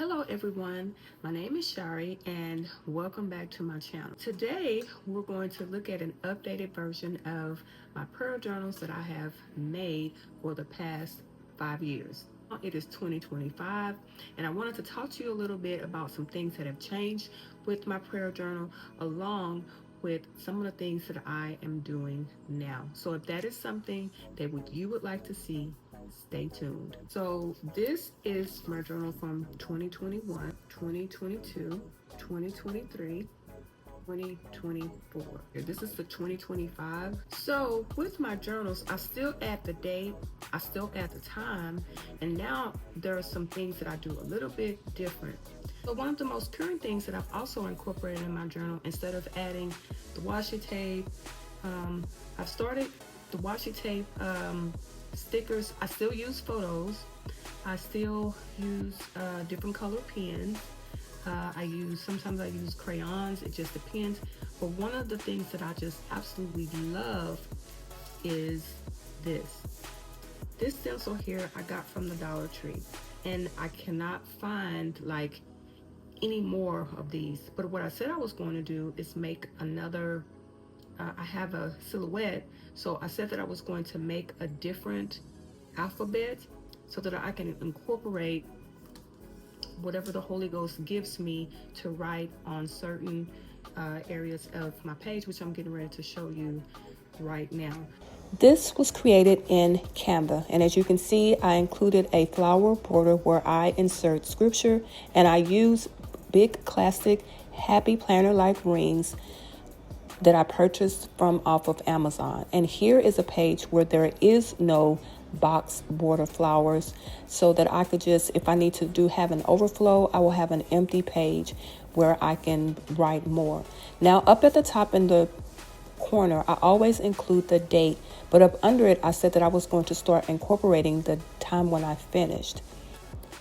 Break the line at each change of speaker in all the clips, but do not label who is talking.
Hello everyone, my name is Shiry and welcome back to my channel. Today we're going to look at an updated version of my prayer journals that I have made for the past 5 years. It is 2025 and I wanted to talk to you a little bit about some things that have changed with my prayer journal along with some of the things that I am doing now. So if that is something that you would like to see, stay tuned. So this is my journal from 2021, 2022, 2023, 2024. This is the 2025. So with my journals, I still add the date, I still add the time, and now there are some things that I do a little bit different. So one of the most current things that I've also incorporated in my journal, instead of adding the washi tape, I've started the washi tape stickers. I still use photos. I still use different color pens. Sometimes I use crayons. It just depends. But one of the things that I just absolutely love is this. This stencil here I got from the Dollar Tree, and I cannot find like any more of these. But what I said I was going to do is make another. I have a silhouette, so I said that I was going to make a different alphabet so that I can incorporate whatever the Holy Ghost gives me to write on certain areas of my page, which I'm getting ready to show you right now. This was created in Canva, and as you can see, I included a flower border where I insert scripture, and I use big classic happy planner like rings that I purchased from off of Amazon. And here is a page where there is no box border flowers, so that I could just, if I need to have an overflow, I will have an empty page where I can write more. Now up at the top in the corner, I always include the date, but up under it, I said that I was going to start incorporating the time when I finished.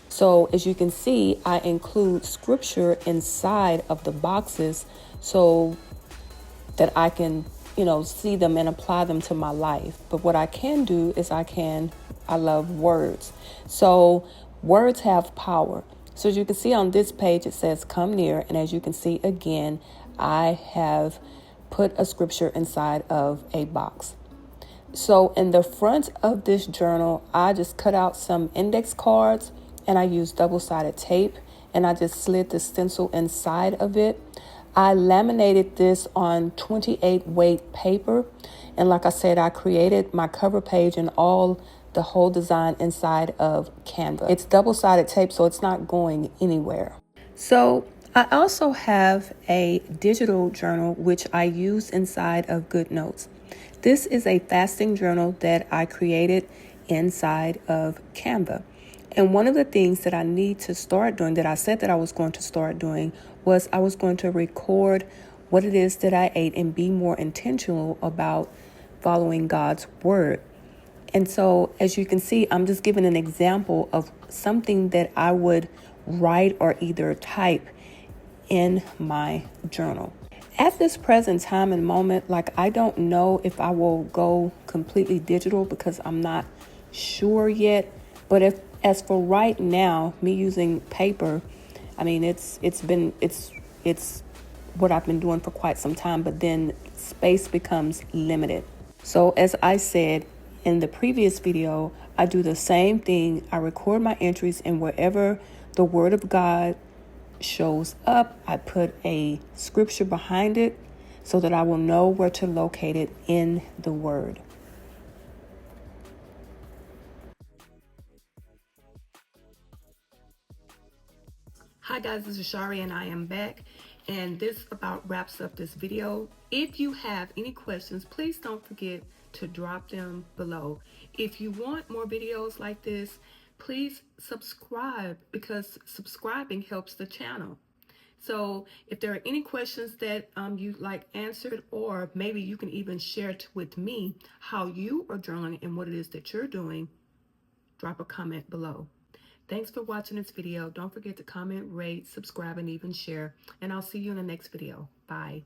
So as you can see, I include scripture inside of the boxes so that I can, see them and apply them to my life. But what I can do is I love words. So words have power. So as you can see on this page, it says come near. And as you can see again, I have put a scripture inside of a box. So in the front of this journal, I just cut out some index cards and I used double-sided tape and I just slid the stencil inside of it. I laminated this on 28 weight paper. And like I said, I created my cover page and the whole design inside of Canva. It's double-sided tape, so it's not going anywhere. So I also have a digital journal, which I use inside of Goodnotes. This is a fasting journal that I created inside of Canva. And one of the things that I need to start doing, that I said that I was going to start doing, was I was going to record what it is that I ate and be more intentional about following God's word. And so, as you can see, I'm just giving an example of something that I would write or either type in my journal. At this present time and moment, I don't know if I will go completely digital because I'm not sure yet. But as for right now, me using paper, I mean, it's what I've been doing for quite some time, but then space becomes limited. So as I said in the previous video, I do the same thing. I record my entries, and wherever the word of God shows up, I put a scripture behind it so that I will know where to locate it in the word. Hi guys, this is Shiry and I am back, and this about wraps up this video. If you have any questions, please don't forget to drop them below. If you want more videos like this, please subscribe, because subscribing helps the channel. So if there are any questions that you'd like answered, or maybe you can even share with me how you are journaling and what it is that you're doing, drop a comment below. Thanks for watching this video. Don't forget to comment, rate, subscribe, and even share. And I'll see you in the next video. Bye.